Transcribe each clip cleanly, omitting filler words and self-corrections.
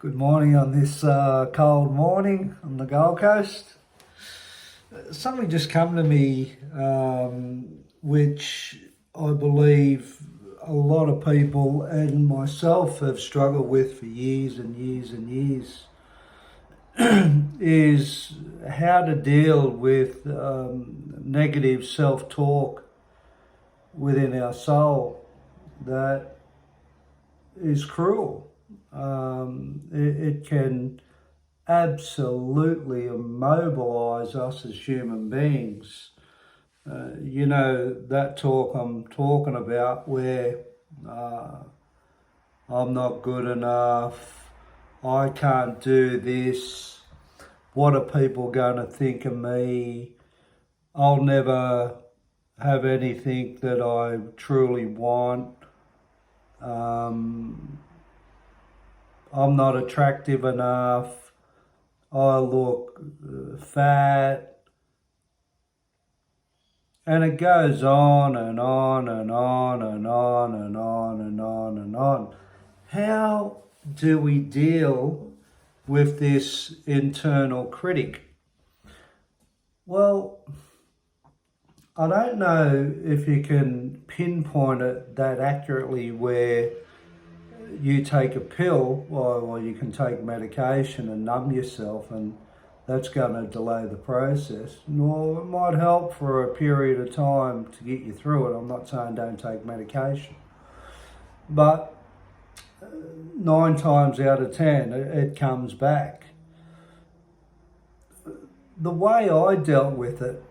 Good morning on this cold morning on the Gold Coast. Something just come to me, which I believe a lot of people and myself have struggled with for years and years and years, is how to deal with negative self-talk within our soul that is cruel. It can absolutely immobilize us as human beings. That talk I'm talking about where I'm not good enough, I can't do this, what are people going to think of me, I'll never have anything that I truly want. I'm not attractive enough, I look fat, and it goes on and on and on and on and on and on and on. How do we deal with this internal critic? Well, I don't know if you can pinpoint it that accurately where you take a pill or you can take medication and numb yourself, and that's going to delay the process. Nor it might help for a period of time to get you through it. I'm not saying don't take medication. But 9 times out of 10, it comes back. The way I dealt with it,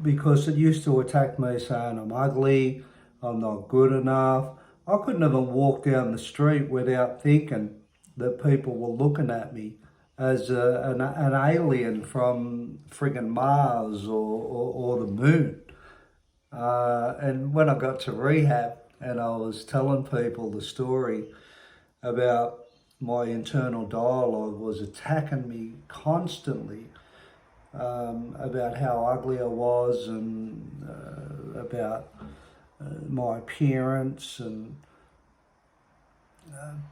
because it used to attack me saying I'm ugly, I'm not good enough, I couldn't even walk down the street without thinking that people were looking at me as an alien from friggin' Mars or the moon. And when I got to rehab and I was telling people the story about my internal dialogue was attacking me constantly, about how ugly I was and about my appearance, and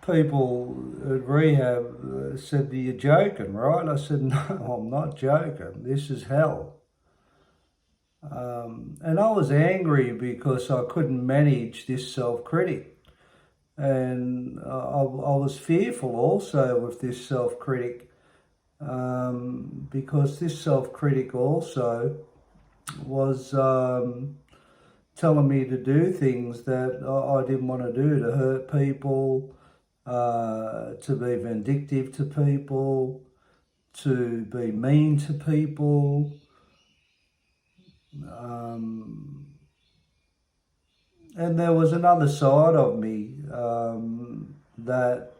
people at rehab said, "You're joking, right?" I said, "No, I'm not joking. This is hell." And I was angry because I couldn't manage this self-critic. And I was fearful also with this self-critic, because this self-critic also was telling me to do things that I didn't want to do, to hurt people, to be vindictive to people, to be mean to people. And there was another side of me that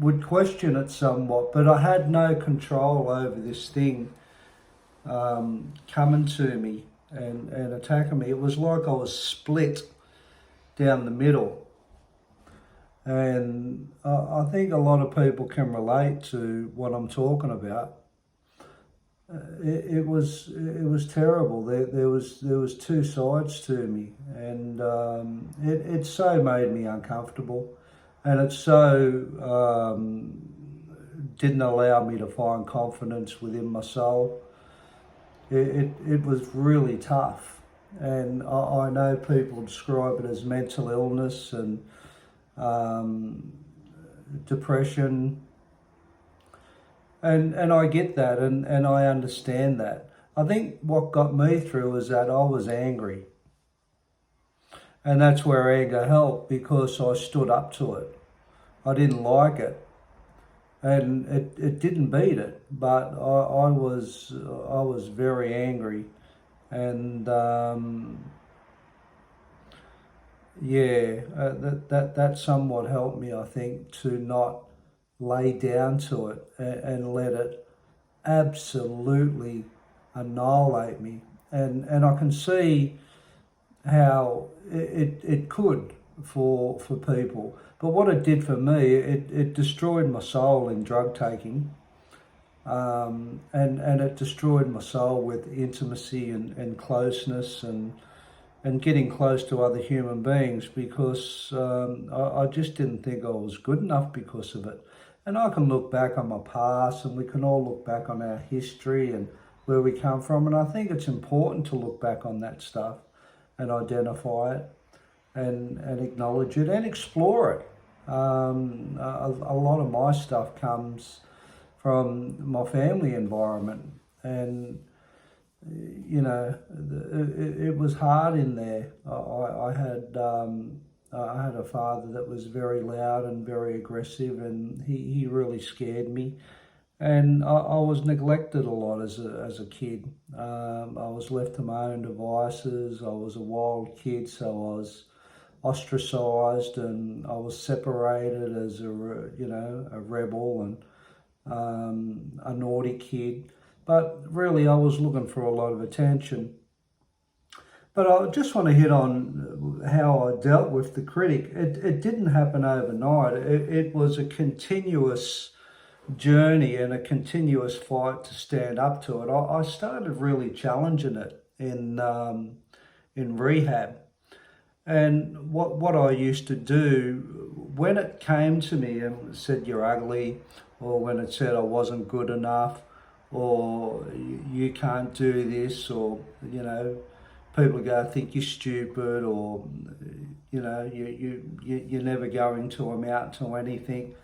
would question it somewhat, but I had no control over this thing coming to me and attacking me. It was like I was split down the middle. And I think a lot of people can relate to what I'm talking about. It was terrible. There was two sides to me, and it so made me uncomfortable, and it so didn't allow me to find confidence within my soul. It was really tough, and I know people describe it as mental illness and depression, and I get that, and I understand that. I think what got me through was that I was angry, and that's where anger helped, because I stood up to it. I didn't like it, and it didn't beat it, but I was very angry, and that somewhat helped me, I think, to not lay down to it and let it absolutely annihilate me, and I can see how it could for people. But what it did for me, it destroyed my soul in drug taking, and it destroyed my soul with intimacy and closeness, and and getting close to other human beings, because I just didn't think I was good enough because of it. And I can look back on my past, and we can all look back on our history and where we come from. And I think it's important to look back on that stuff and identify it and acknowledge it and explore it. A lot of my stuff comes from my family environment, and you know, it was hard in there. I had a father that was very loud and very aggressive, and he really scared me. And I was neglected a lot as a kid. I was left to my own devices. I was a wild kid, so I was ostracized, and I was separated as a rebel and a naughty kid. But really, I was looking for a lot of attention. But I just want to hit on how I dealt with the critic. It didn't happen overnight. It was a continuous journey and a continuous fight to stand up to it. I started really challenging it in rehab. And what I used to do, when it came to me and said you're ugly, or when it said I wasn't good enough, or you can't do this, or people go, I think you're stupid, or you're never going to amount to anything.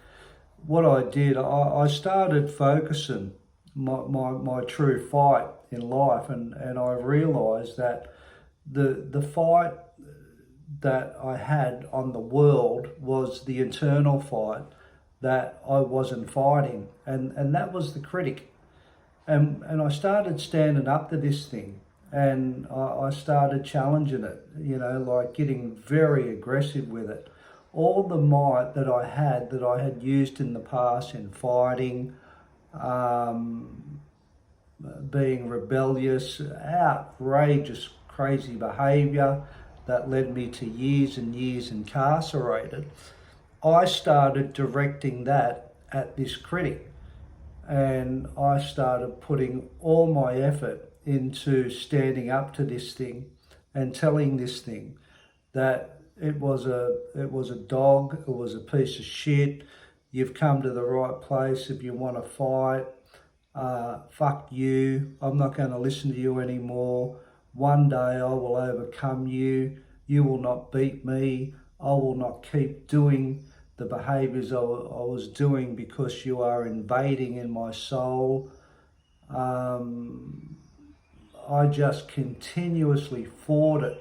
What I did, I started focusing my true fight in life, and I realised that the fight that I had on the world was the internal fight that I wasn't fighting, and that was the critic. And I started standing up to this thing, and I started challenging it, like getting very aggressive with it. All the might that I had used in the past in fighting, being rebellious, outrageous, crazy behaviour that led me to years and years incarcerated, I started directing that at this critic. And I started putting all my effort into standing up to this thing and telling this thing that it was a dog, it was a piece of shit. You've come to the right place if you want to fight. Fuck you. I'm not going to listen to you anymore. One day I will overcome you. You will not beat me. I will not keep doing the behaviours I was doing because you are invading in my soul. I just continuously fought it.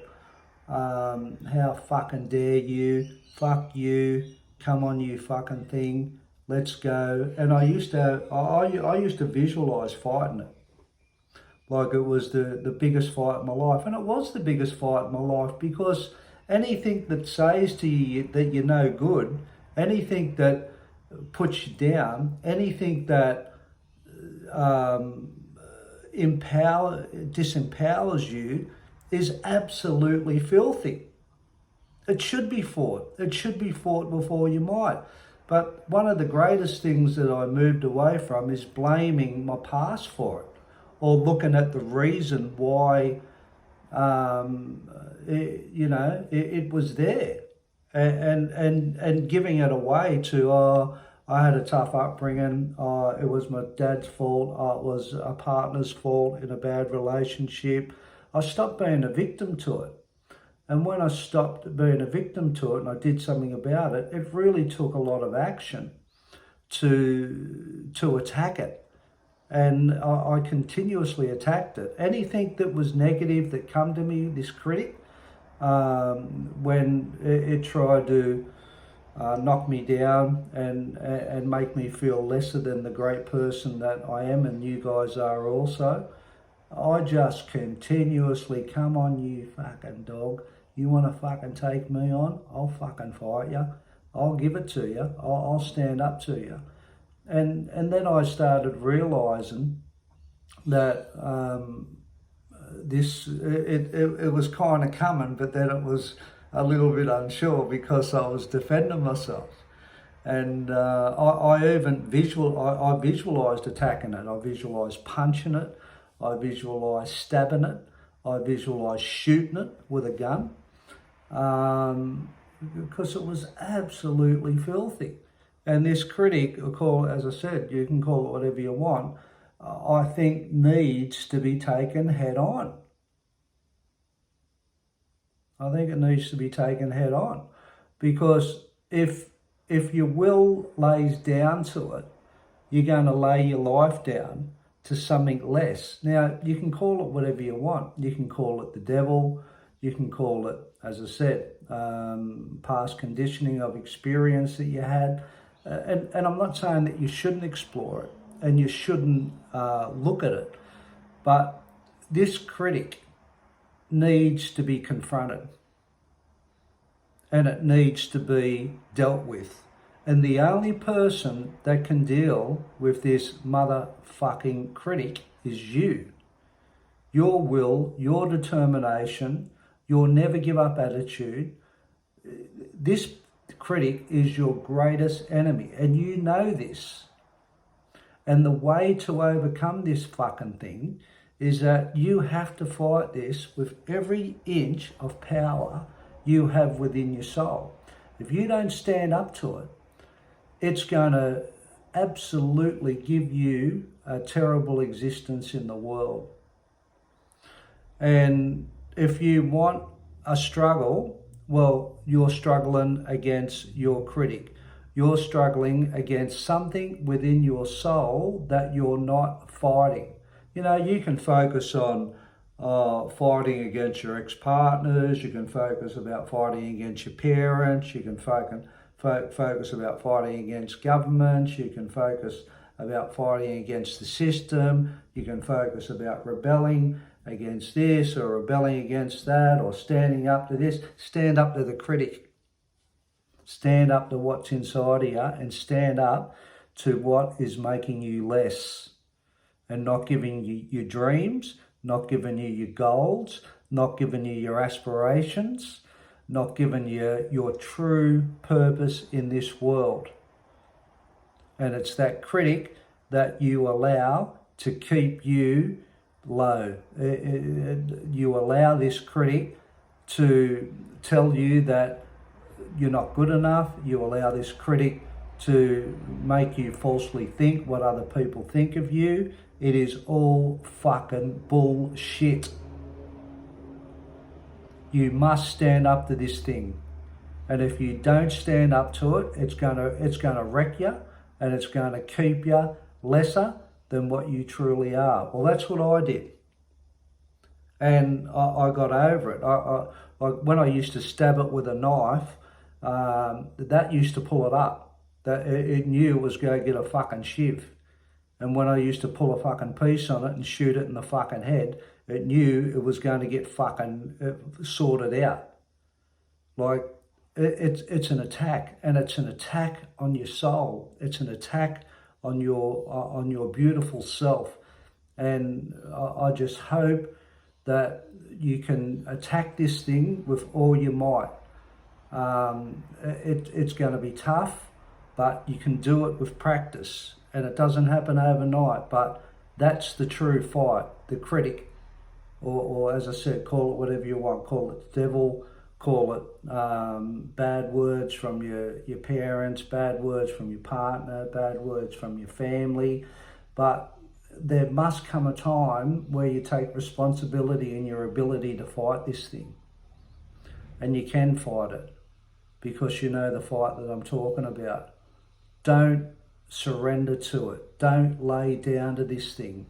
How fucking dare you? Fuck you! Come on, you fucking thing! Let's go! And I used to visualise fighting it like it was the biggest fight in my life, and it was the biggest fight in my life, because anything that says to you that you're no good, anything that puts you down, anything that disempowers you is absolutely filthy. It should be fought. It should be fought before you might. But one of the greatest things that I moved away from is blaming my past for it, or looking at the reason why it was there, and giving it away to I had a tough upbringing, it was my dad's fault, it was a partner's fault in a bad relationship. I stopped being a victim to it. And when I stopped being a victim to it and I did something about it, it really took a lot of action to attack it. And I continuously attacked it. Anything that was negative that come to me, this critic, when it tried to knock me down and make me feel lesser than the great person that I am and you guys are also, I just continuously, come on you fucking dog, you want to fucking take me on? I'll fucking fight you. I'll give it to you. I'll stand up to you. And then I started realising that it was kind of coming, but then it was a little bit unsure because I was defending myself. And I visualised attacking it. I visualised punching it. I visualised stabbing it. I visualised shooting it with a gun, because it was absolutely filthy. And this critic, as I said, you can call it whatever you want, I think needs to be taken head on. I think it needs to be taken head on, because if your will lays down to it, you're going to lay your life down to something less. Now, you can call it whatever you want. You can call it the devil. You can call it, as I said, past conditioning of experience that you had. And I'm not saying that you shouldn't explore it and you shouldn't look at it, but this critic needs to be confronted and it needs to be dealt with. And the only person that can deal with this motherfucking critic is you. Your will, your determination, your never give up attitude. This critic is your greatest enemy, and you know this. And the way to overcome this fucking thing is that you have to fight this with every inch of power you have within your soul. If you don't stand up to it, it's going to absolutely give you a terrible existence in the world. And if you want a struggle, well, you're struggling against your critic. You're struggling against something within your soul that you're not fighting. You know, you can focus on fighting against your ex-partners. You can focus about fighting against your parents. You can focus about fighting against governments. You can focus about fighting against the system. You can focus about rebelling against this or rebelling against that or standing up to this. Stand up to the critic. Stand up to what's inside of you and stand up to what is making you less and not giving you your dreams, not giving you your goals, not giving you your aspirations, not giving you your true purpose in this world. And it's that critic that you allow to keep you low. You allow this critic to tell you that you're not good enough. You allow this critic to make you falsely think what other people think of you. It is all fucking bullshit. You must stand up to this thing. And if you don't stand up to it, it's gonna wreck you and it's gonna keep you lesser than what you truly are. Well, that's what I did. And I got over it. When I used to stab it with a knife, that used to pull it up. That it knew it was going to get a fucking shiv. And when I used to pull a fucking piece on it and shoot it in the fucking head, it knew it was going to get fucking sorted out. Like, it's an attack, and it's an attack on your soul. It's an attack on your beautiful self. And I just hope that you can attack this thing with all your might. It's going to be tough, but you can do it with practice, and it doesn't happen overnight. But that's the true fight. The critic, or as I said, call it whatever you want. Call it the devil. Call it bad words from your parents, bad words from your partner, bad words from your family. But there must come a time where you take responsibility in your ability to fight this thing. And you can fight it, because you know the fight that I'm talking about. Don't surrender to it. Don't lay down to this thing,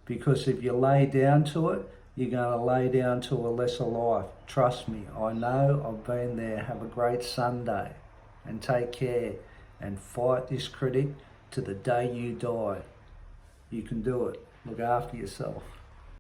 because if you lay down to it, you're going to lay down to a lesser life. Trust me, I know, I've been there. Have a great Sunday and take care and fight this critic to the day you die. You can do it. Look after yourself.